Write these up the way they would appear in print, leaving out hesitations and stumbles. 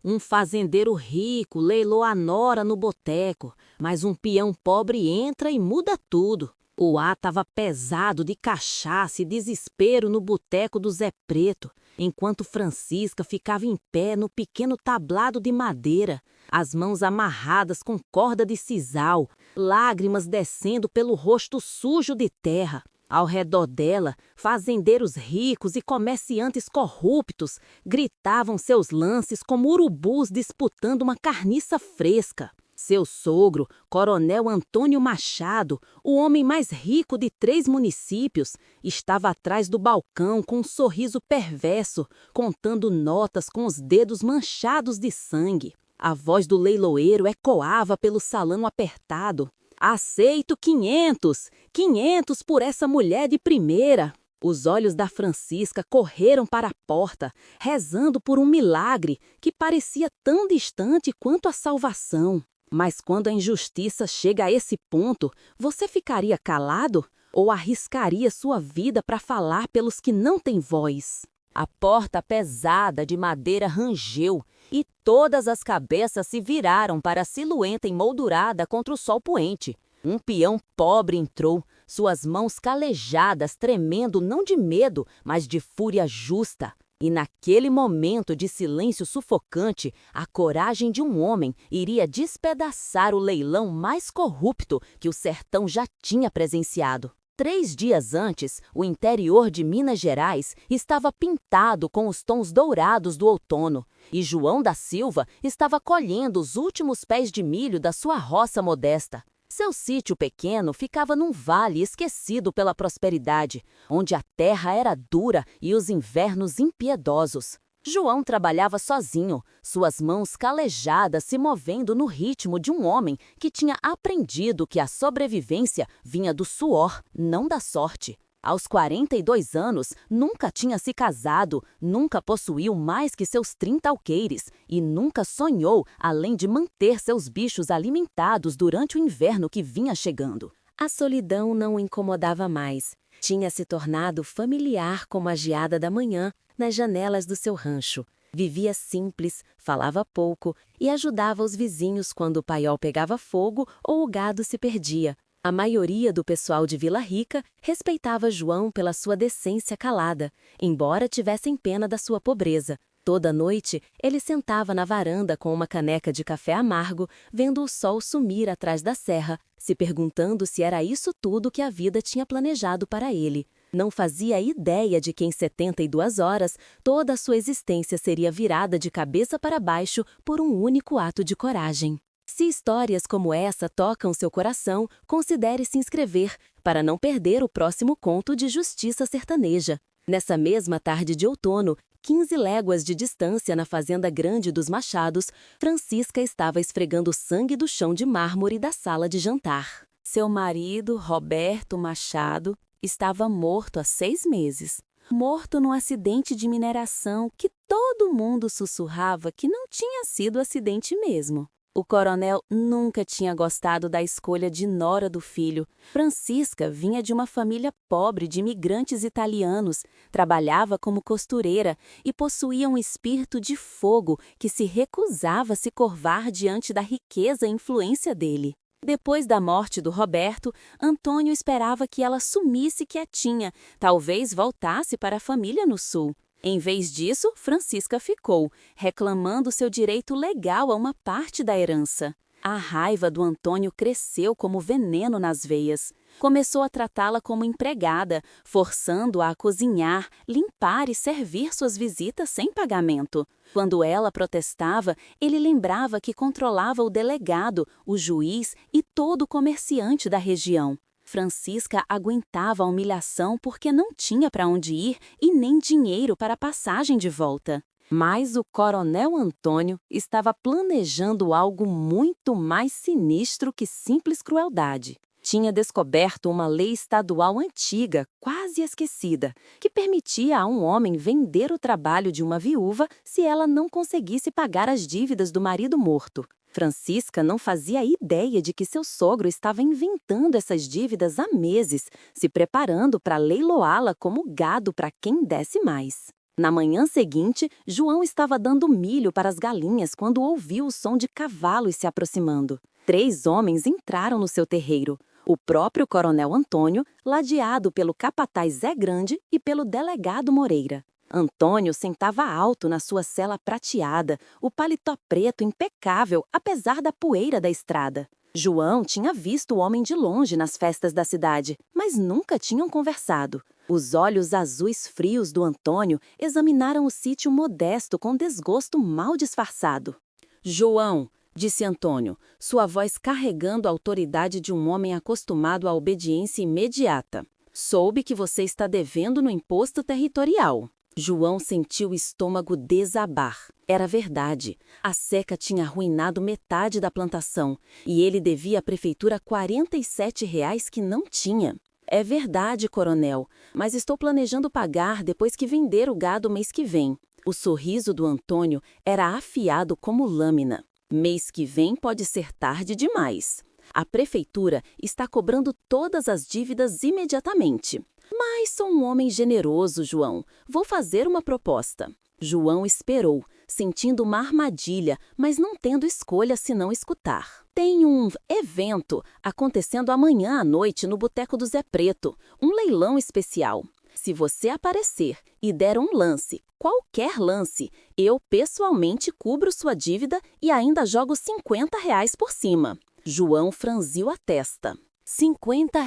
Um fazendeiro rico leiloa a nora no boteco, mas um peão pobre entra e muda tudo. O ar estava pesado de cachaça e desespero no boteco do Zé Preto, enquanto Francisca ficava em pé no pequeno tablado de madeira, as mãos amarradas com corda de sisal, lágrimas descendo pelo rosto sujo de terra. Ao redor dela, fazendeiros ricos e comerciantes corruptos gritavam seus lances como urubus disputando uma carniça fresca. Seu sogro, Coronel Antônio Machado, o homem mais rico de 3 municípios, estava atrás do balcão com um sorriso perverso, contando notas com os dedos manchados de sangue. A voz do leiloeiro ecoava pelo salão apertado. Aceito 500! 500 por essa mulher de primeira! Os olhos da Francisca correram para a porta, rezando por um milagre que parecia tão distante quanto a salvação. Mas quando a injustiça chega a esse ponto, você ficaria calado ou arriscaria sua vida para falar pelos que não têm voz? A porta pesada de madeira rangeu e todas as cabeças se viraram para a silhueta emoldurada contra o sol poente. Um peão pobre entrou, suas mãos calejadas, tremendo não de medo, mas de fúria justa. E naquele momento de silêncio sufocante, a coragem de um homem iria despedaçar o leilão mais corrupto que o sertão já tinha presenciado. 3 dias antes, o interior de Minas Gerais estava pintado com os tons dourados do outono, e João da Silva estava colhendo os últimos pés de milho da sua roça modesta. Seu sítio pequeno ficava num vale esquecido pela prosperidade, onde a terra era dura e os invernos impiedosos. João trabalhava sozinho, suas mãos calejadas se movendo no ritmo de um homem que tinha aprendido que a sobrevivência vinha do suor, não da sorte. Aos 42 anos, nunca tinha se casado, nunca possuiu mais que seus 30 alqueires e nunca sonhou além de manter seus bichos alimentados durante o inverno que vinha chegando. A solidão não o incomodava mais. Tinha se tornado familiar como a geada da manhã nas janelas do seu rancho. Vivia simples, falava pouco e ajudava os vizinhos quando o paiol pegava fogo ou o gado se perdia. A maioria do pessoal de Vila Rica respeitava João pela sua decência calada, embora tivessem pena da sua pobreza. Toda noite, ele sentava na varanda com uma caneca de café amargo, vendo o sol sumir atrás da serra, se perguntando se era isso tudo que a vida tinha planejado para ele. Não fazia ideia de que em 72 horas toda a sua existência seria virada de cabeça para baixo por um único ato de coragem. Se histórias como essa tocam seu coração, considere se inscrever para não perder o próximo conto de Justiça Sertaneja. Nessa mesma tarde de outono, 15 léguas de distância na Fazenda Grande dos Machados, Francisca estava esfregando o sangue do chão de mármore da sala de jantar. Seu marido, Roberto Machado, estava morto há 6 meses. Morto num acidente de mineração que todo mundo sussurrava que não tinha sido acidente mesmo. O coronel nunca tinha gostado da escolha de nora do filho. Francisca vinha de uma família pobre de imigrantes italianos, trabalhava como costureira e possuía um espírito de fogo que se recusava a se curvar diante da riqueza e influência dele. Depois da morte do Roberto, Antônio esperava que ela sumisse quietinha, talvez voltasse para a família no sul. Em vez disso, Francisca ficou, reclamando seu direito legal a uma parte da herança. A raiva do Antônio cresceu como veneno nas veias. Começou a tratá-la como empregada, forçando-a a cozinhar, limpar e servir suas visitas sem pagamento. Quando ela protestava, ele lembrava que controlava o delegado, o juiz e todo o comerciante da região. Francisca aguentava a humilhação porque não tinha para onde ir e nem dinheiro para a passagem de volta. Mas o coronel Antônio estava planejando algo muito mais sinistro que simples crueldade. Tinha descoberto uma lei estadual antiga, quase esquecida, que permitia a um homem vender o trabalho de uma viúva se ela não conseguisse pagar as dívidas do marido morto. Francisca não fazia ideia de que seu sogro estava inventando essas dívidas há meses, se preparando para leiloá-la como gado para quem desse mais. Na manhã seguinte, João estava dando milho para as galinhas quando ouviu o som de cavalos se aproximando. 3 homens entraram no seu terreiro. O próprio Coronel Antônio, ladeado pelo capataz Zé Grande e pelo delegado Moreira. Antônio sentava alto na sua cela prateada, o paletó preto impecável, apesar da poeira da estrada. João tinha visto o homem de longe nas festas da cidade, mas nunca tinham conversado. Os olhos azuis frios do Antônio examinaram o sítio modesto com desgosto mal disfarçado. João, disse Antônio, sua voz carregando a autoridade de um homem acostumado à obediência imediata. Soube que você está devendo no imposto territorial. João sentiu o estômago desabar. Era verdade. A seca tinha arruinado metade da plantação e ele devia à prefeitura R$ 47 que não tinha. É verdade, coronel, mas estou planejando pagar depois que vender o gado mês que vem. O sorriso do Antônio era afiado como lâmina. Mês que vem pode ser tarde demais. A prefeitura está cobrando todas as dívidas imediatamente. Mas sou um homem generoso, João. Vou fazer uma proposta. João esperou, sentindo uma armadilha, mas não tendo escolha senão escutar. Tem um evento acontecendo amanhã à noite no Boteco do Zé Preto, um leilão especial. Se você aparecer e der um lance, qualquer lance, eu pessoalmente cubro sua dívida e ainda jogo R$ 50 por cima. João franziu a testa. R$ 50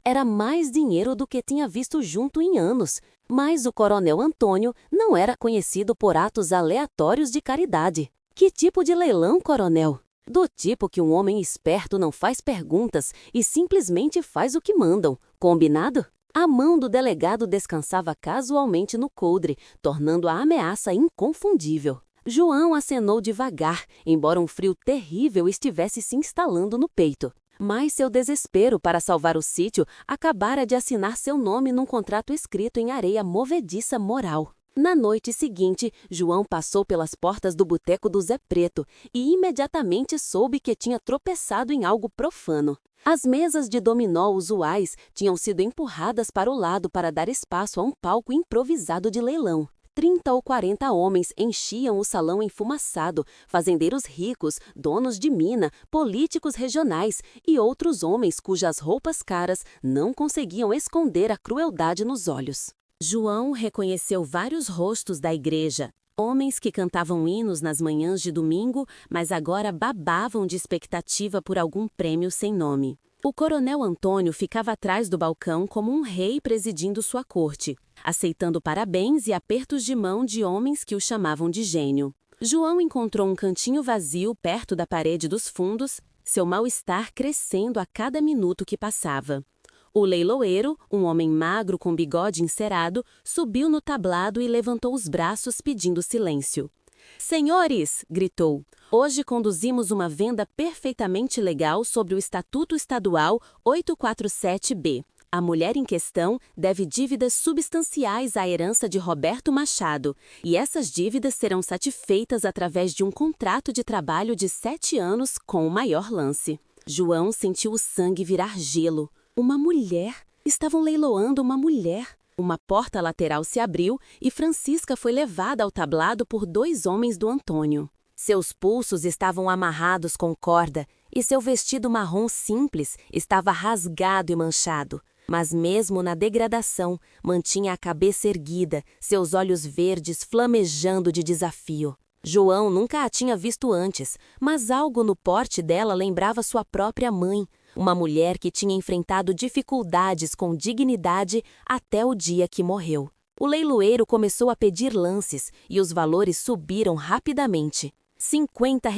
era mais dinheiro do que tinha visto junto em anos, mas o coronel Antônio não era conhecido por atos aleatórios de caridade. Que tipo de leilão, coronel? Do tipo que um homem esperto não faz perguntas e simplesmente faz o que mandam. Combinado? A mão do delegado descansava casualmente no coldre, tornando a ameaça inconfundível. João acenou devagar, embora um frio terrível estivesse se instalando no peito. Mas seu desespero para salvar o sítio acabara de assinar seu nome num contrato escrito em areia movediça moral. Na noite seguinte, João passou pelas portas do Boteco do Zé Preto e imediatamente soube que tinha tropeçado em algo profano. As mesas de dominó usuais tinham sido empurradas para o lado para dar espaço a um palco improvisado de leilão. 30 ou 40 homens enchiam o salão enfumaçado, fazendeiros ricos, donos de mina, políticos regionais e outros homens cujas roupas caras não conseguiam esconder a crueldade nos olhos. João reconheceu vários rostos da igreja, homens que cantavam hinos nas manhãs de domingo, mas agora babavam de expectativa por algum prêmio sem nome. O coronel Antônio ficava atrás do balcão como um rei presidindo sua corte, aceitando parabéns e apertos de mão de homens que o chamavam de gênio. João encontrou um cantinho vazio perto da parede dos fundos, seu mal-estar crescendo a cada minuto que passava. O leiloeiro, um homem magro com bigode encerado, subiu no tablado e levantou os braços pedindo silêncio. Senhores, gritou, hoje conduzimos uma venda perfeitamente legal sobre o Estatuto Estadual 847-B. A mulher em questão deve dívidas substanciais à herança de Roberto Machado, e essas dívidas serão satisfeitas através de um contrato de trabalho de 7 anos com o maior lance. João sentiu o sangue virar gelo. Uma mulher? Estavam leiloando uma mulher. Uma porta lateral se abriu e Francisca foi levada ao tablado por 2 homens do Antônio. Seus pulsos estavam amarrados com corda e seu vestido marrom simples estava rasgado e manchado. Mas mesmo na degradação, mantinha a cabeça erguida, seus olhos verdes flamejando de desafio. João nunca a tinha visto antes, mas algo no porte dela lembrava sua própria mãe, uma mulher que tinha enfrentado dificuldades com dignidade até o dia que morreu. O leiloeiro começou a pedir lances e os valores subiram rapidamente. R$ 50,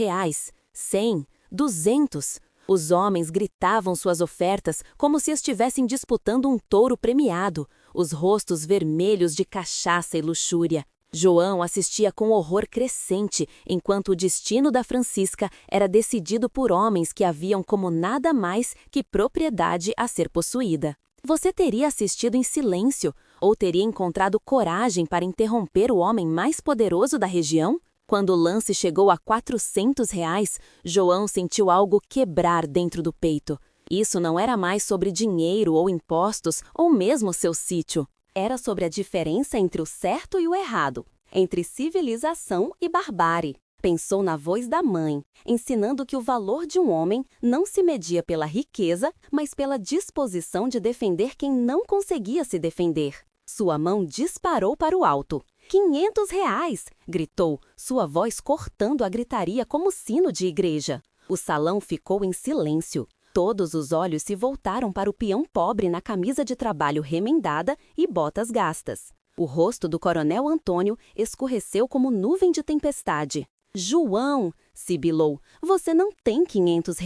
100, 200. Os homens gritavam suas ofertas como se estivessem disputando um touro premiado, os rostos vermelhos de cachaça e luxúria. João assistia com horror crescente, enquanto o destino da Francisca era decidido por homens que haviam como nada mais que propriedade a ser possuída. Você teria assistido em silêncio, ou teria encontrado coragem para interromper o homem mais poderoso da região? Quando o lance chegou a R$ 400, João sentiu algo quebrar dentro do peito. Isso não era mais sobre dinheiro ou impostos, ou mesmo seu sítio. Era sobre a diferença entre o certo e o errado, entre civilização e barbárie. Pensou na voz da mãe, ensinando que o valor de um homem não se media pela riqueza, mas pela disposição de defender quem não conseguia se defender. Sua mão disparou para o alto. R$ 500! Gritou, sua voz cortando a gritaria como sino de igreja. O salão ficou em silêncio. Todos os olhos se voltaram para o peão pobre na camisa de trabalho remendada e botas gastas. O rosto do coronel Antônio escurreceu como nuvem de tempestade. João, sibilou, você não tem R$ 500.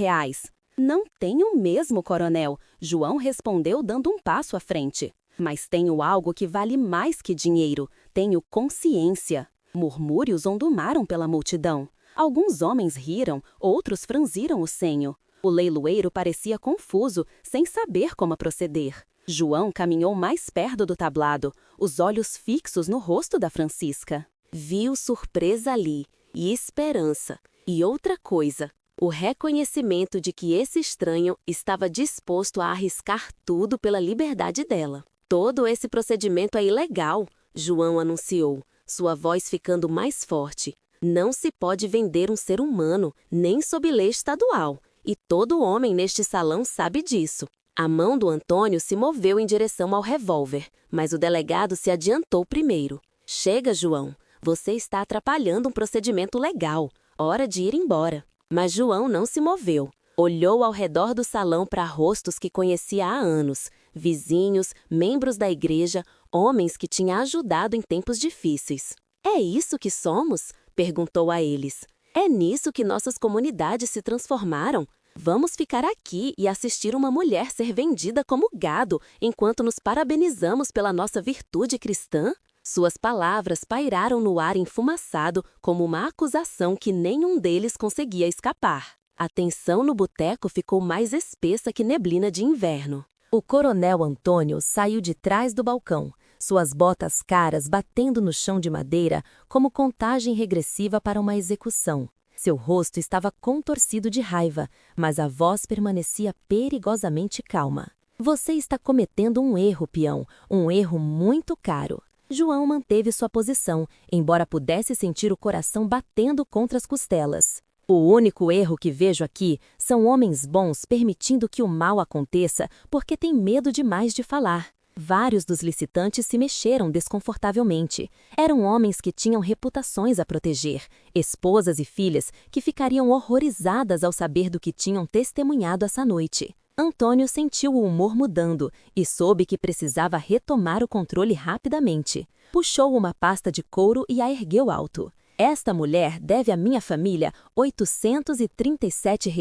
Não tenho mesmo, coronel, João respondeu dando um passo à frente. Mas tenho algo que vale mais que dinheiro, tenho consciência. Murmúrios ondumaram pela multidão. Alguns homens riram, outros franziram o senho. O leiloeiro parecia confuso, sem saber como proceder. João caminhou mais perto do tablado, os olhos fixos no rosto da Francisca. Viu surpresa ali. E esperança. E outra coisa, o reconhecimento de que esse estranho estava disposto a arriscar tudo pela liberdade dela. Todo esse procedimento é ilegal, João anunciou, sua voz ficando mais forte. Não se pode vender um ser humano, nem sob lei estadual. E todo homem neste salão sabe disso. A mão do Antônio se moveu em direção ao revólver, mas o delegado se adiantou primeiro. Chega, João. Você está atrapalhando um procedimento legal. Hora de ir embora. Mas João não se moveu. Olhou ao redor do salão para rostos que conhecia há anos. Vizinhos, membros da igreja, homens que tinha ajudado em tempos difíceis. É isso que somos? Perguntou a eles. É nisso que nossas comunidades se transformaram? Vamos ficar aqui e assistir uma mulher ser vendida como gado enquanto nos parabenizamos pela nossa virtude cristã? Suas palavras pairaram no ar enfumaçado como uma acusação que nenhum deles conseguia escapar. A tensão no boteco ficou mais espessa que neblina de inverno. O coronel Antônio saiu de trás do balcão, suas botas caras batendo no chão de madeira como contagem regressiva para uma execução. Seu rosto estava contorcido de raiva, mas a voz permanecia perigosamente calma. Você está cometendo um erro, peão, um erro muito caro. João manteve sua posição, embora pudesse sentir o coração batendo contra as costelas. O único erro que vejo aqui são homens bons permitindo que o mal aconteça porque têm medo demais de falar. Vários dos licitantes se mexeram desconfortavelmente. Eram homens que tinham reputações a proteger, esposas e filhas que ficariam horrorizadas ao saber do que tinham testemunhado essa noite. Antônio sentiu o humor mudando e soube que precisava retomar o controle rapidamente. Puxou uma pasta de couro e a ergueu alto. Esta mulher deve à minha família R$ 837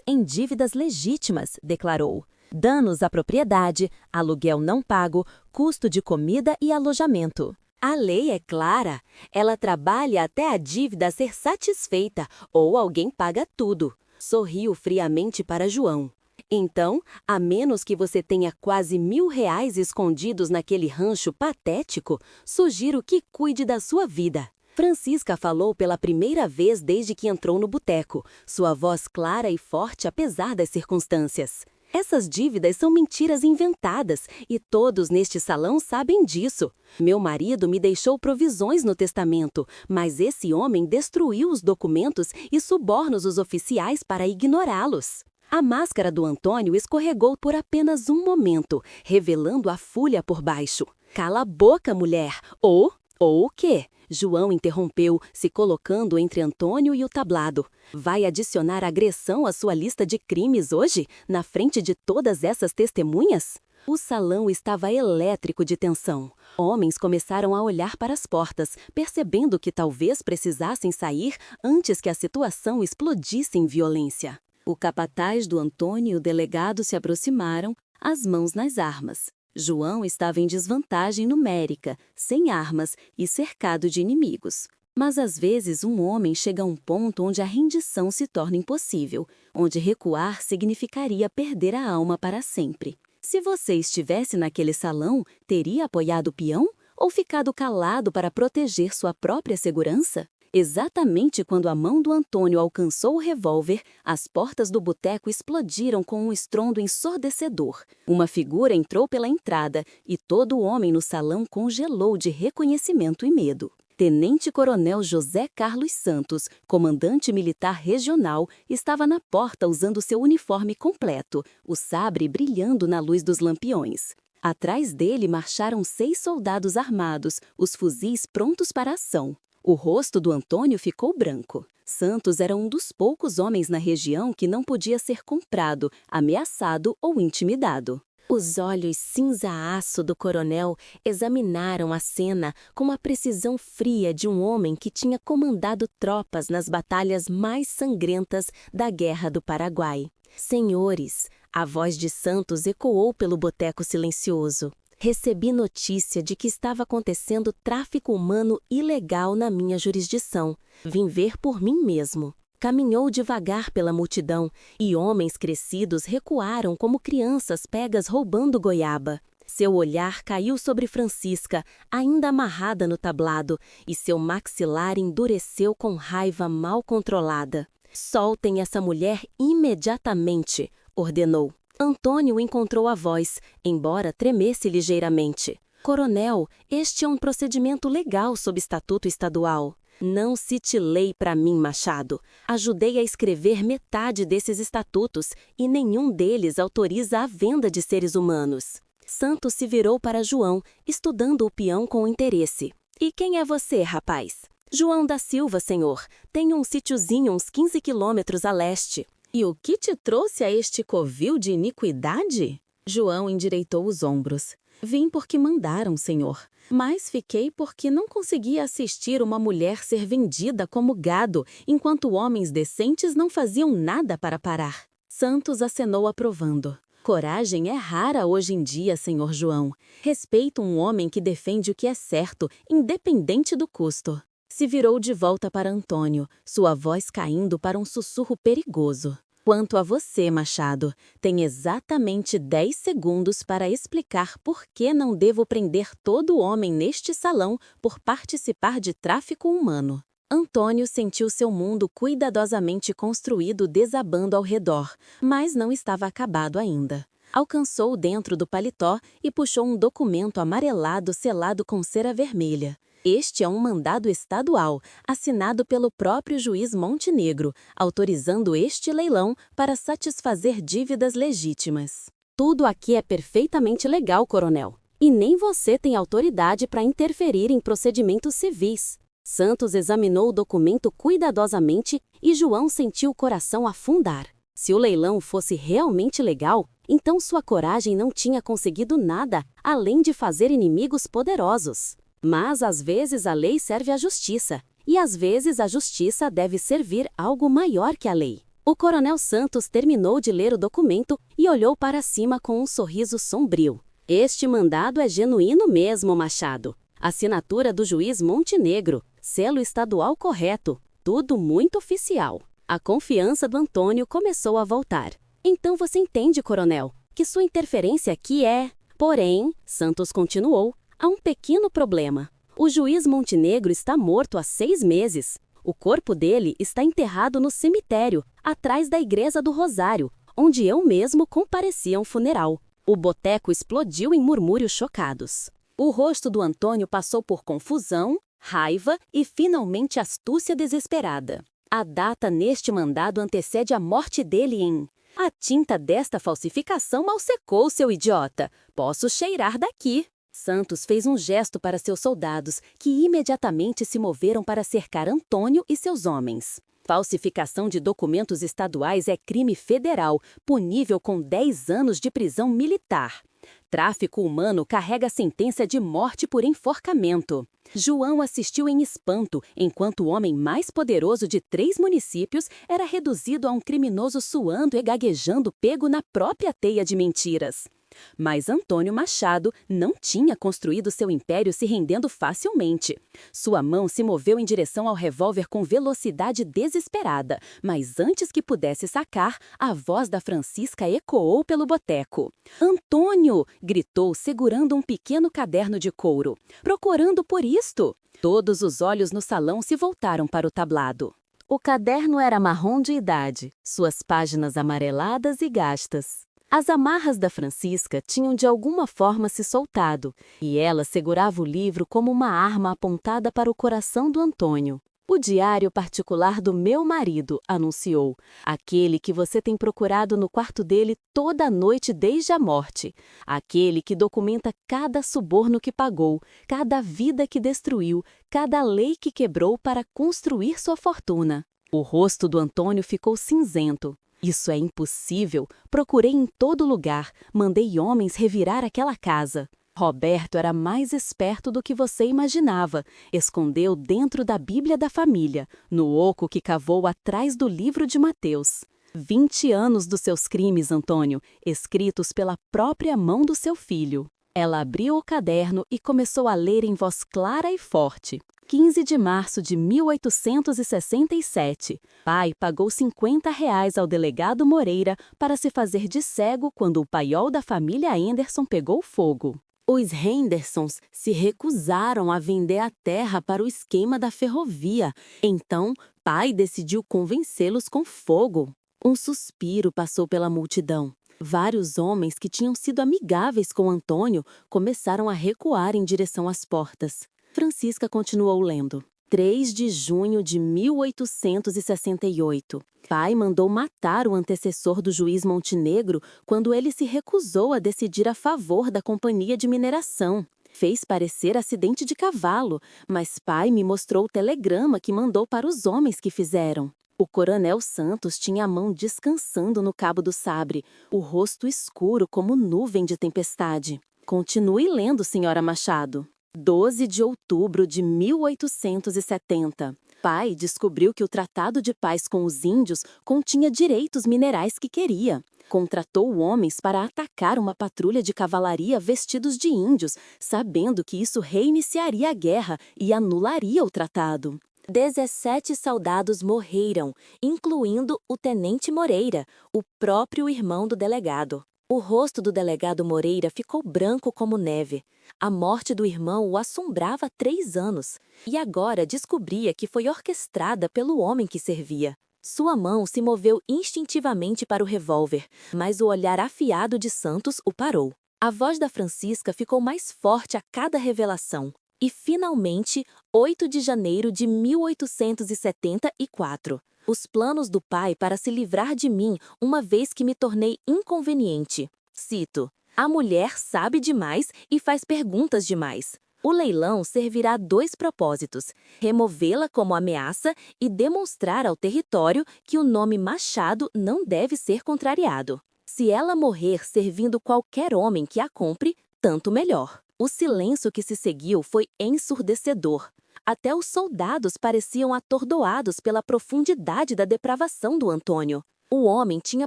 em dívidas legítimas, declarou. Danos à propriedade, aluguel não pago, custo de comida e alojamento. A lei é clara. Ela trabalha até a dívida ser satisfeita ou alguém paga tudo. Sorriu friamente para João. Então, a menos que você tenha quase R$ 1.000 escondidos naquele rancho patético, sugiro que cuide da sua vida. Francisca falou pela primeira vez desde que entrou no boteco, sua voz clara e forte apesar das circunstâncias. Essas dívidas são mentiras inventadas e todos neste salão sabem disso. Meu marido me deixou provisões no testamento, mas esse homem destruiu os documentos e subornos os oficiais para ignorá-los. A máscara do Antônio escorregou por apenas um momento, revelando a fúria por baixo. Cala a boca, mulher! Ou o quê? João interrompeu, se colocando entre Antônio e o tablado. Vai adicionar agressão à sua lista de crimes hoje, na frente de todas essas testemunhas? O salão estava elétrico de tensão. Homens começaram a olhar para as portas, percebendo que talvez precisassem sair antes que a situação explodisse em violência. O capataz do Antônio e o delegado se aproximaram, as mãos nas armas. João estava em desvantagem numérica, sem armas e cercado de inimigos. Mas às vezes um homem chega a um ponto onde a rendição se torna impossível, onde recuar significaria perder a alma para sempre. Se você estivesse naquele salão, teria apoiado o peão ou ficado calado para proteger sua própria segurança? Exatamente quando a mão do Antônio alcançou o revólver, as portas do boteco explodiram com um estrondo ensurdecedor. Uma figura entrou pela entrada e todo o homem no salão congelou de reconhecimento e medo. Tenente-Coronel José Carlos Santos, comandante militar regional, estava na porta usando seu uniforme completo, o sabre brilhando na luz dos lampiões. Atrás dele marcharam 6 soldados armados, os fuzis prontos para a ação. O rosto do Antônio ficou branco. Santos era um dos poucos homens na região que não podia ser comprado, ameaçado ou intimidado. Os olhos cinza-aço do coronel examinaram a cena com a precisão fria de um homem que tinha comandado tropas nas batalhas mais sangrentas da Guerra do Paraguai. Senhores, a voz de Santos ecoou pelo boteco silencioso. Recebi notícia de que estava acontecendo tráfico humano ilegal na minha jurisdição. Vim ver por mim mesmo. Caminhou devagar pela multidão e homens crescidos recuaram como crianças pegas roubando goiaba. Seu olhar caiu sobre Francisca, ainda amarrada no tablado, e seu maxilar endureceu com raiva mal controlada. Soltem essa mulher imediatamente, ordenou. Antônio encontrou a voz, embora tremesse ligeiramente. Coronel, este é um procedimento legal sob estatuto estadual. Não cite lei para mim, Machado. Ajudei a escrever metade desses estatutos e nenhum deles autoriza a venda de seres humanos. Santos se virou para João, estudando o peão com interesse. E quem é você, rapaz? João da Silva, senhor. Tenho um sítiozinho uns 15 quilômetros a leste. E o que te trouxe a este covil de iniquidade? João endireitou os ombros. Vim porque mandaram, senhor. Mas fiquei porque não conseguia assistir uma mulher ser vendida como gado, enquanto homens decentes não faziam nada para parar. Santos acenou aprovando. Coragem é rara hoje em dia, senhor João. Respeito um homem que defende o que é certo, independente do custo. Se virou de volta para Antônio, sua voz caindo para um sussurro perigoso. Quanto a você, Machado, tem exatamente 10 segundos para explicar por que não devo prender todo homem neste salão por participar de tráfico humano. Antônio sentiu seu mundo cuidadosamente construído desabando ao redor, mas não estava acabado ainda. Alcançou dentro do paletó e puxou um documento amarelado selado com cera vermelha. Este é um mandado estadual, assinado pelo próprio juiz Montenegro, autorizando este leilão para satisfazer dívidas legítimas. Tudo aqui é perfeitamente legal, coronel. E nem você tem autoridade para interferir em procedimentos civis. Santos examinou o documento cuidadosamente e João sentiu o coração afundar. Se o leilão fosse realmente legal, então sua coragem não tinha conseguido nada além de fazer inimigos poderosos. Mas às vezes a lei serve à justiça, e às vezes a justiça deve servir algo maior que a lei. O coronel Santos terminou de ler o documento e olhou para cima com um sorriso sombrio. Este mandado é genuíno mesmo, Machado. Assinatura do juiz Montenegro, selo estadual correto, tudo muito oficial. A confiança do Antônio começou a voltar. Então você entende, coronel, que sua interferência aqui é... Porém, Santos continuou, há um pequeno problema. O juiz Montenegro está morto há 6 meses. O corpo dele está enterrado no cemitério, atrás da Igreja do Rosário, onde eu mesmo compareci a um funeral. O boteco explodiu em murmúrios chocados. O rosto do Antônio passou por confusão, raiva e finalmente astúcia desesperada. A data neste mandado antecede a morte dele em... A tinta desta falsificação mal secou, seu idiota. Posso cheirar daqui. Santos fez um gesto para seus soldados, que imediatamente se moveram para cercar Antônio e seus homens. Falsificação de documentos estaduais é crime federal, punível com 10 anos de prisão militar. Tráfico humano carrega sentença de morte por enforcamento. João assistiu em espanto, enquanto o homem mais poderoso de 3 municípios era reduzido a um criminoso suando e gaguejando pego na própria teia de mentiras. Mas Antônio Machado não tinha construído seu império se rendendo facilmente. Sua mão se moveu em direção ao revólver com velocidade desesperada, mas antes que pudesse sacar, a voz da Francisca ecoou pelo boteco. "Antônio!" gritou, segurando um pequeno caderno de couro. "Procurando por isto!" Todos os olhos no salão se voltaram para o tablado. O caderno era marrom de idade, suas páginas amareladas e gastas. As amarras da Francisca tinham de alguma forma se soltado, e ela segurava o livro como uma arma apontada para o coração do Antônio. "O diário particular do meu marido", anunciou, "aquele que você tem procurado no quarto dele toda a noite desde a morte. Aquele que documenta cada suborno que pagou, cada vida que destruiu, cada lei que quebrou para construir sua fortuna." O rosto do Antônio ficou cinzento. "Isso é impossível. Procurei em todo lugar. Mandei homens revirar aquela casa. Roberto era mais esperto do que você imaginava. Escondeu dentro da Bíblia da família, no oco que cavou atrás do livro de Mateus. 20 anos dos seus crimes, Antônio, escritos pela própria mão do seu filho." Ela abriu o caderno e começou a ler em voz clara e forte. 15 de março de 1867. Pai pagou R$ 50 ao delegado Moreira para se fazer de cego quando o paiol da família Henderson pegou fogo. Os Hendersons se recusaram a vender a terra para o esquema da ferrovia. Então, pai decidiu convencê-los com fogo. Um suspiro passou pela multidão. Vários homens que tinham sido amigáveis com Antônio começaram a recuar em direção às portas. Francisca continuou lendo. 3 de junho de 1868. Pai mandou matar o antecessor do juiz Montenegro quando ele se recusou a decidir a favor da companhia de mineração. Fez parecer acidente de cavalo, mas pai me mostrou o telegrama que mandou para os homens que fizeram. O coronel Santos tinha a mão descansando no cabo do sabre, o rosto escuro como nuvem de tempestade. Continue lendo, senhora Machado. 12 de outubro de 1870. Pai descobriu que o Tratado de Paz com os Índios continha direitos minerais que queria. Contratou homens para atacar uma patrulha de cavalaria vestidos de índios, sabendo que isso reiniciaria a guerra e anularia o tratado. 17 soldados morreram, incluindo o tenente Moreira, o próprio irmão do delegado. O rosto do delegado Moreira ficou branco como neve. A morte do irmão o assombrava há 3 anos, e agora descobria que foi orquestrada pelo homem que servia. Sua mão se moveu instintivamente para o revólver, mas o olhar afiado de Santos o parou. A voz da Francisca ficou mais forte a cada revelação. E, finalmente, 8 de janeiro de 1874. Os planos do pai para se livrar de mim, uma vez que me tornei inconveniente. Cito: "A mulher sabe demais e faz perguntas demais. O leilão servirá a 2 propósitos: removê-la como ameaça e demonstrar ao território que o nome Machado não deve ser contrariado. Se ela morrer servindo qualquer homem que a compre, tanto melhor." O silêncio que se seguiu foi ensurdecedor. Até os soldados pareciam atordoados pela profundidade da depravação do Antônio. O homem tinha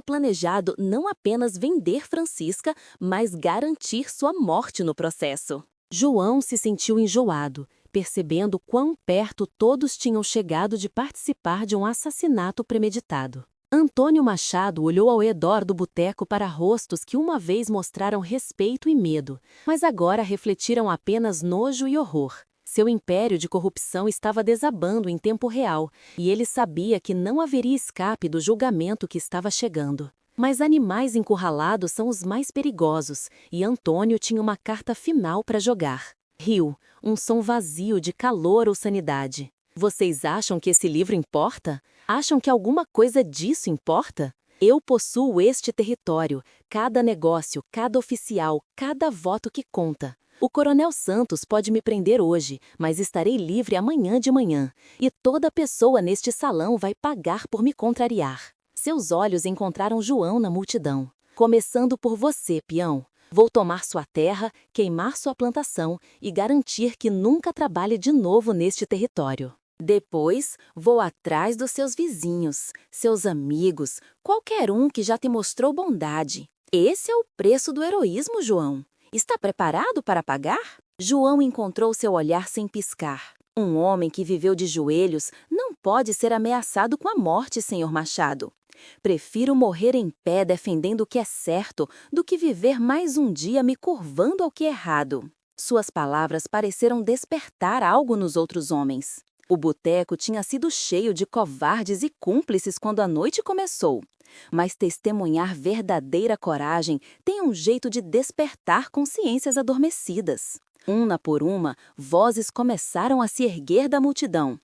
planejado não apenas vender Francisca, mas garantir sua morte no processo. João se sentiu enjoado, percebendo quão perto todos tinham chegado de participar de um assassinato premeditado. Antônio Machado olhou ao redor do boteco para rostos que uma vez mostraram respeito e medo, mas agora refletiram apenas nojo e horror. Seu império de corrupção estava desabando em tempo real, e ele sabia que não haveria escape do julgamento que estava chegando. Mas animais encurralados são os mais perigosos, e Antônio tinha uma carta final para jogar. Riu, um som vazio de calor ou sanidade. Vocês acham que esse livro importa? Acham que alguma coisa disso importa? Eu possuo este território, cada negócio, cada oficial, cada voto que conta. O coronel Santos pode me prender hoje, mas estarei livre amanhã de manhã, e toda pessoa neste salão vai pagar por me contrariar. Seus olhos encontraram João na multidão. Começando por você, peão. Vou tomar sua terra, queimar sua plantação e garantir que nunca trabalhe de novo neste território. Depois, vou atrás dos seus vizinhos, seus amigos, qualquer um que já te mostrou bondade. Esse é o preço do heroísmo, João. Está preparado para pagar? João encontrou seu olhar sem piscar. Um homem que viveu de joelhos não pode ser ameaçado com a morte, senhor Machado. Prefiro morrer em pé defendendo o que é certo do que viver mais um dia me curvando ao que é errado. Suas palavras pareceram despertar algo nos outros homens. O boteco tinha sido cheio de covardes e cúmplices quando a noite começou. Mas testemunhar verdadeira coragem tem um jeito de despertar consciências adormecidas. Uma por uma, vozes começaram a se erguer da multidão.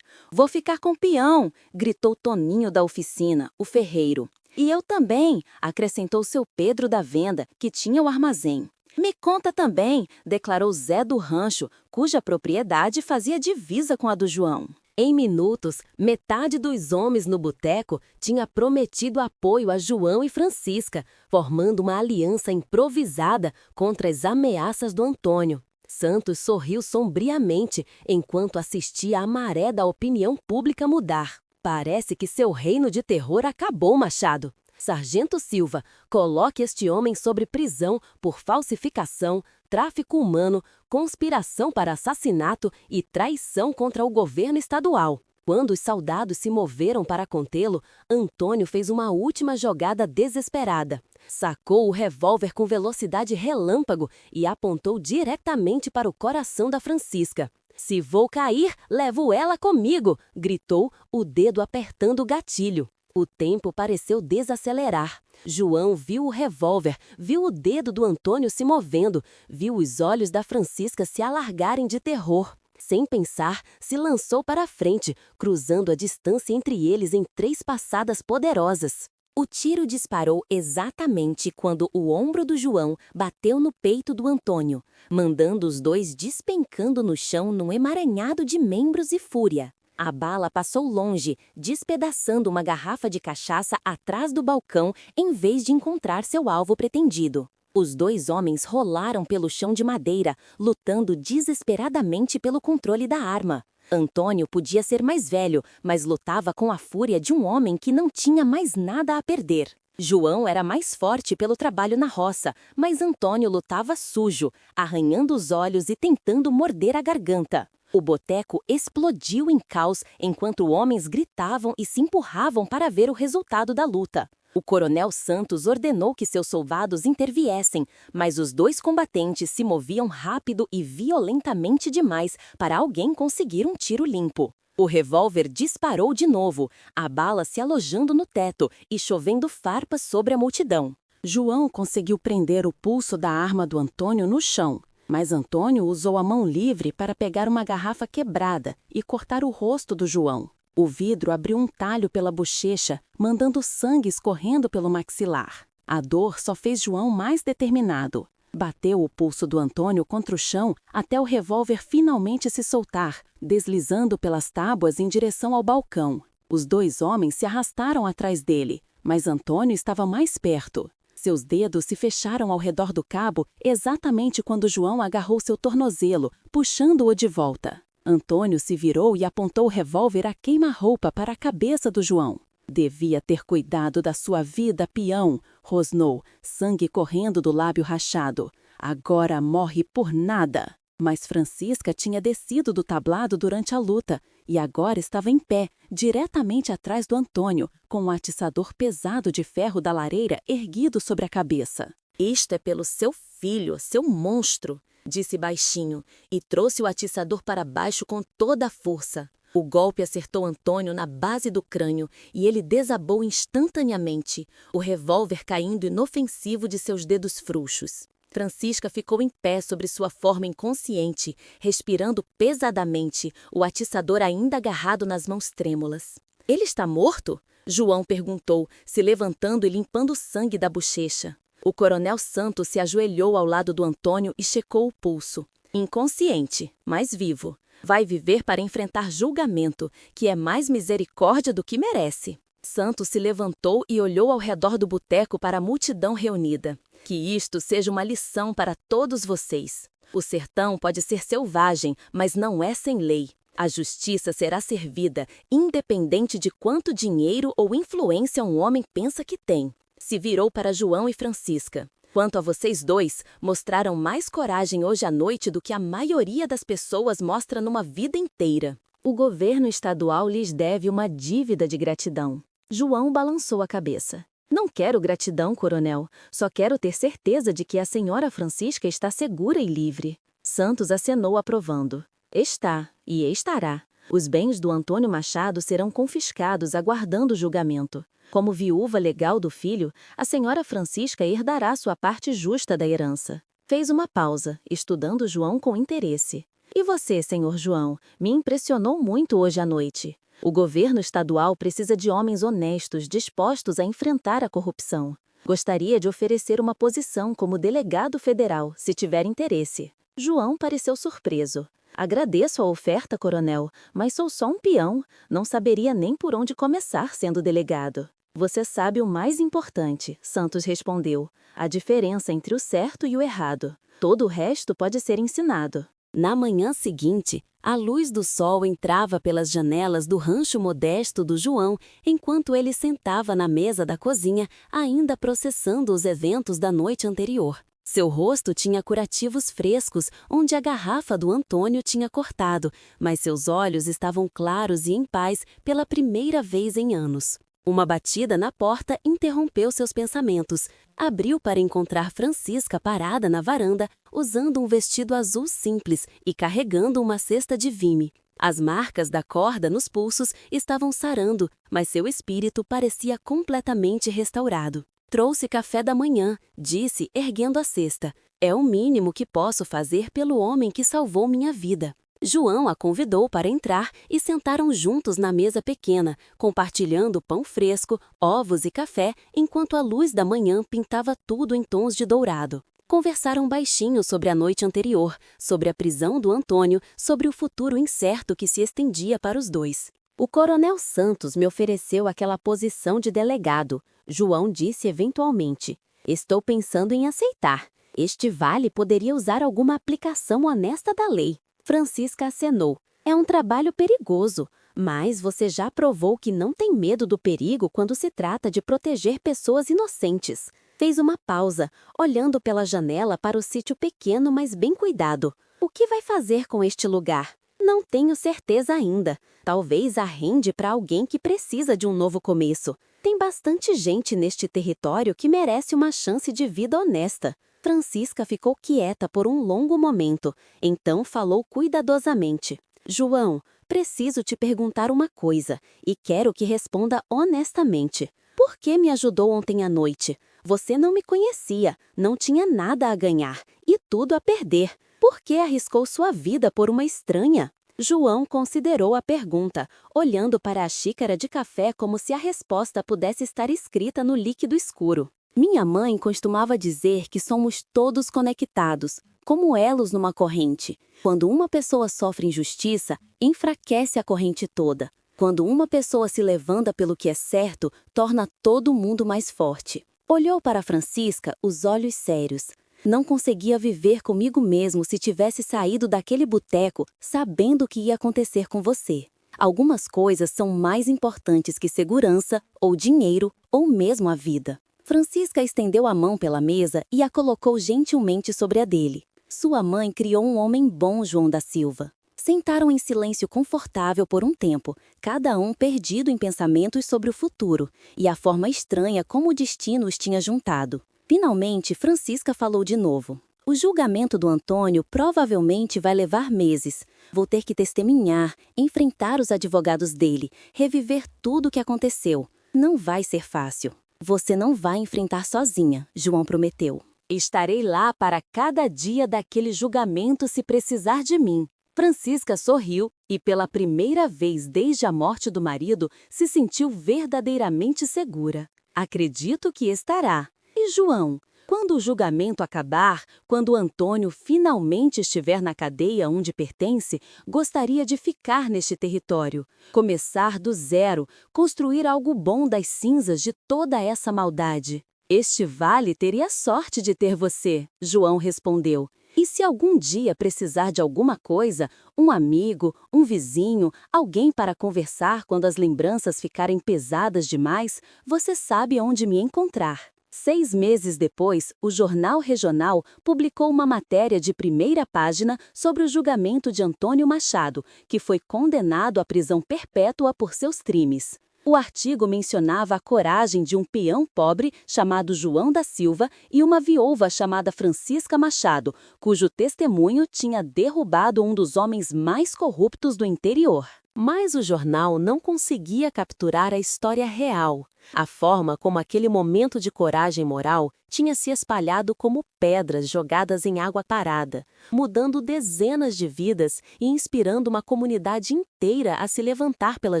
"Vou ficar com o peão!" gritou Toninho da oficina, o ferreiro. "E eu também!" acrescentou seu Pedro da venda, que tinha o armazém. "Me conta também!" declarou Zé do rancho, cuja propriedade fazia divisa com a do João. Em minutos, metade dos homens no boteco tinha prometido apoio a João e Francisca, formando uma aliança improvisada contra as ameaças do Antônio. Santos sorriu sombriamente enquanto assistia a maré da opinião pública mudar. "Parece que seu reino de terror acabou, Machado. Sargento Silva, coloque este homem sob prisão por falsificação, tráfico humano, conspiração para assassinato e traição contra o governo estadual." Quando os soldados se moveram para contê-lo, Antônio fez uma última jogada desesperada. Sacou o revólver com velocidade relâmpago e apontou diretamente para o coração da Francisca. "Se vou cair, levo ela comigo!" gritou, o dedo apertando o gatilho. O tempo pareceu desacelerar. João viu o revólver, viu o dedo do Antônio se movendo, viu os olhos da Francisca se alargarem de terror. Sem pensar, se lançou para a frente, cruzando a distância entre eles em 3 passadas poderosas. O tiro disparou exatamente quando o ombro do João bateu no peito do Antônio, mandando os dois despencando no chão num emaranhado de membros e fúria. A bala passou longe, despedaçando uma garrafa de cachaça atrás do balcão em vez de encontrar seu alvo pretendido. Os 2 homens rolaram pelo chão de madeira, lutando desesperadamente pelo controle da arma. Antônio podia ser mais velho, mas lutava com a fúria de um homem que não tinha mais nada a perder. João era mais forte pelo trabalho na roça, mas Antônio lutava sujo, arranhando os olhos e tentando morder a garganta. O boteco explodiu em caos enquanto homens gritavam e se empurravam para ver o resultado da luta. O coronel Santos ordenou que seus soldados interviessem, mas os 2 combatentes se moviam rápido e violentamente demais para alguém conseguir um tiro limpo. O revólver disparou de novo, a bala se alojando no teto e chovendo farpas sobre a multidão. João conseguiu prender o pulso da arma do Antônio no chão, mas Antônio usou a mão livre para pegar uma garrafa quebrada e cortar o rosto do João. O vidro abriu um talho pela bochecha, mandando sangue escorrendo pelo maxilar. A dor só fez João mais determinado. Bateu o pulso do Antônio contra o chão até o revólver finalmente se soltar, deslizando pelas tábuas em direção ao balcão. Os 2 homens se arrastaram atrás dele, mas Antônio estava mais perto. Seus dedos se fecharam ao redor do cabo exatamente quando João agarrou seu tornozelo, puxando-o de volta. Antônio se virou e apontou o revólver a queima-roupa para a cabeça do João. "Devia ter cuidado da sua vida, peão", rosnou, sangue correndo do lábio rachado. "Agora morre por nada." Mas Francisca tinha descido do tablado durante a luta e agora estava em pé, diretamente atrás do Antônio, com um atiçador pesado de ferro da lareira erguido sobre a cabeça. "Isto é pelo seu filho, seu monstro", disse baixinho, e trouxe o atiçador para baixo com toda a força. O golpe acertou Antônio na base do crânio e ele desabou instantaneamente, o revólver caindo inofensivo de seus dedos frouxos. Francisca ficou em pé sobre sua forma inconsciente, respirando pesadamente, o atiçador ainda agarrado nas mãos trêmulas. "Ele está morto?" João perguntou, se levantando e limpando o sangue da bochecha. O coronel Santos se ajoelhou ao lado do Antônio e checou o pulso. "Inconsciente, mas vivo. Vai viver para enfrentar julgamento, que é mais misericórdia do que merece." Santos se levantou e olhou ao redor do boteco para a multidão reunida. "Que isto seja uma lição para todos vocês. O sertão pode ser selvagem, mas não é sem lei. A justiça será servida, independente de quanto dinheiro ou influência um homem pensa que tem. Se virou para João e Francisca. Quanto a vocês dois, mostraram mais coragem hoje à noite do que a maioria das pessoas mostra numa vida inteira. O governo estadual lhes deve uma dívida de gratidão. João balançou a cabeça. Não quero gratidão, coronel. Só quero ter certeza de que a senhora Francisca está segura e livre. Santos acenou aprovando. Está, e estará. Os bens do Antônio Machado serão confiscados aguardando o julgamento. Como viúva legal do filho, a senhora Francisca herdará sua parte justa da herança. Fez uma pausa, estudando João com interesse. E você, senhor João, me impressionou muito hoje à noite. O governo estadual precisa de homens honestos, dispostos a enfrentar a corrupção. Gostaria de oferecer uma posição como delegado federal, se tiver interesse. João pareceu surpreso. Agradeço a oferta, coronel, mas sou só um peão. Não saberia nem por onde começar sendo delegado. Você sabe o mais importante, Santos respondeu. A diferença entre o certo e o errado. Todo o resto pode ser ensinado. Na manhã seguinte, a luz do sol entrava pelas janelas do rancho modesto do João, enquanto ele sentava na mesa da cozinha, ainda processando os eventos da noite anterior. Seu rosto tinha curativos frescos, onde a garrafa do Antônio tinha cortado, mas seus olhos estavam claros e em paz pela primeira vez em anos. Uma batida na porta interrompeu seus pensamentos. Abriu para encontrar Francisca parada na varanda, usando um vestido azul simples e carregando uma cesta de vime. As marcas da corda nos pulsos estavam sarando, mas seu espírito parecia completamente restaurado. Trouxe café da manhã, disse, erguendo a cesta. É o mínimo que posso fazer pelo homem que salvou minha vida. João a convidou para entrar e sentaram juntos na mesa pequena, compartilhando pão fresco, ovos e café, enquanto a luz da manhã pintava tudo em tons de dourado. Conversaram baixinho sobre a noite anterior, sobre a prisão do Antônio, sobre o futuro incerto que se estendia para os dois. O coronel Santos me ofereceu aquela posição de delegado, João disse eventualmente. Estou pensando em aceitar. Este vale poderia usar alguma aplicação honesta da lei. Francisca acenou. É um trabalho perigoso, mas você já provou que não tem medo do perigo quando se trata de proteger pessoas inocentes. Fez uma pausa, olhando pela janela para o sítio pequeno, mas bem cuidado. O que vai fazer com este lugar? Não tenho certeza ainda. Talvez arrende para alguém que precisa de um novo começo. Tem bastante gente neste território que merece uma chance de vida honesta. Francisca ficou quieta por um longo momento, então falou cuidadosamente. João, preciso te perguntar uma coisa, e quero que responda honestamente. Por que me ajudou ontem à noite? Você não me conhecia, não tinha nada a ganhar, e tudo a perder. Por que arriscou sua vida por uma estranha? João considerou a pergunta, olhando para a xícara de café como se a resposta pudesse estar escrita no líquido escuro. Minha mãe costumava dizer que somos todos conectados, como elos numa corrente. Quando uma pessoa sofre injustiça, enfraquece a corrente toda. Quando uma pessoa se levanta pelo que é certo, torna todo mundo mais forte. Olhou para Francisca, os olhos sérios. Não conseguia viver comigo mesmo se tivesse saído daquele boteco sabendo o que ia acontecer com você. Algumas coisas são mais importantes que segurança, ou dinheiro, ou mesmo a vida. Francisca estendeu a mão pela mesa e a colocou gentilmente sobre a dele. Sua mãe criou um homem bom, João da Silva. Sentaram em silêncio confortável por um tempo, cada um perdido em pensamentos sobre o futuro, e a forma estranha como o destino os tinha juntado. Finalmente, Francisca falou de novo. O julgamento do Antônio provavelmente vai levar meses. Vou ter que testemunhar, enfrentar os advogados dele, reviver tudo o que aconteceu. Não vai ser fácil. Você não vai enfrentar sozinha, João prometeu. Estarei lá para cada dia daquele julgamento se precisar de mim. Francisca sorriu e, pela primeira vez desde a morte do marido, se sentiu verdadeiramente segura. Acredito que estará. E João, quando o julgamento acabar, quando Antônio finalmente estiver na cadeia onde pertence, gostaria de ficar neste território, começar do zero, construir algo bom das cinzas de toda essa maldade. Este vale teria sorte de ter você, João respondeu. E se algum dia precisar de alguma coisa, um amigo, um vizinho, alguém para conversar quando as lembranças ficarem pesadas demais, você sabe onde me encontrar. 6 meses depois, o Jornal Regional publicou uma matéria de primeira página sobre o julgamento de Antônio Machado, que foi condenado à prisão perpétua por seus crimes. O artigo mencionava a coragem de um peão pobre chamado João da Silva e uma viúva chamada Francisca Machado, cujo testemunho tinha derrubado um dos homens mais corruptos do interior. Mas o jornal não conseguia capturar a história real, a forma como aquele momento de coragem moral tinha se espalhado como pedras jogadas em água parada, mudando dezenas de vidas e inspirando uma comunidade inteira a se levantar pela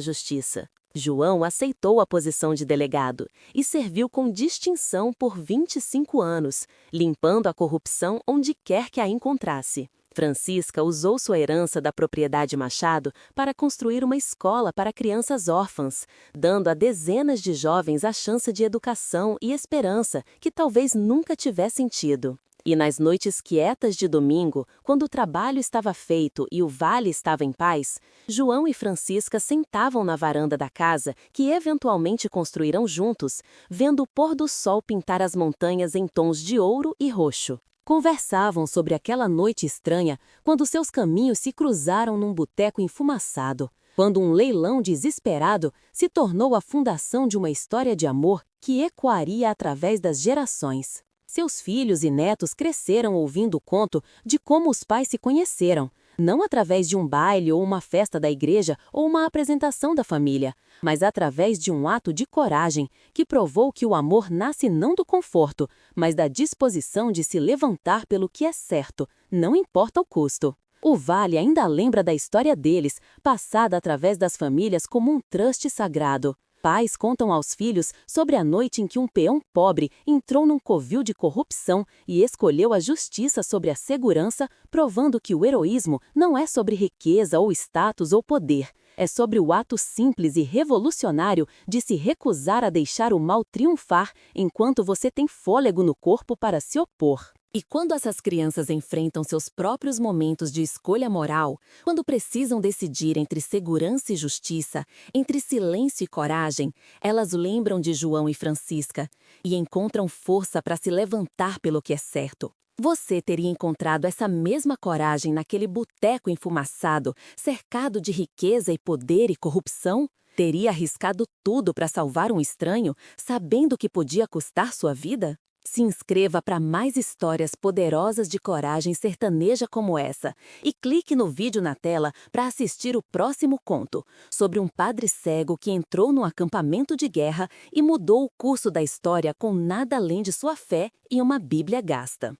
justiça. João aceitou a posição de delegado e serviu com distinção por 25 anos, limpando a corrupção onde quer que a encontrasse. Francisca usou sua herança da propriedade Machado para construir uma escola para crianças órfãs, dando a dezenas de jovens a chance de educação e esperança que talvez nunca tivessem tido. E nas noites quietas de domingo, quando o trabalho estava feito e o vale estava em paz, João e Francisca sentavam na varanda da casa que eventualmente construirão juntos, vendo o pôr do sol pintar as montanhas em tons de ouro e roxo. Conversavam sobre aquela noite estranha quando seus caminhos se cruzaram num boteco enfumaçado, quando um leilão desesperado se tornou a fundação de uma história de amor que ecoaria através das gerações. Seus filhos e netos cresceram ouvindo o conto de como os pais se conheceram, não através de um baile ou uma festa da igreja ou uma apresentação da família, mas através de um ato de coragem que provou que o amor nasce não do conforto, mas da disposição de se levantar pelo que é certo, não importa o custo. O Vale ainda lembra da história deles, passada através das famílias como um truste sagrado. Pais contam aos filhos sobre a noite em que um peão pobre entrou num covil de corrupção e escolheu a justiça sobre a segurança, provando que o heroísmo não é sobre riqueza ou status ou poder, é sobre o ato simples e revolucionário de se recusar a deixar o mal triunfar enquanto você tem fôlego no corpo para se opor. E quando essas crianças enfrentam seus próprios momentos de escolha moral, quando precisam decidir entre segurança e justiça, entre silêncio e coragem, elas lembram de João e Francisca e encontram força para se levantar pelo que é certo. Você teria encontrado essa mesma coragem naquele boteco enfumaçado, cercado de riqueza e poder e corrupção? Teria arriscado tudo para salvar um estranho, sabendo que podia custar sua vida? Se inscreva para mais histórias poderosas de coragem sertaneja como essa e clique no vídeo na tela para assistir o próximo conto, sobre um padre cego que entrou num acampamento de guerra e mudou o curso da história com nada além de sua fé e uma Bíblia gasta.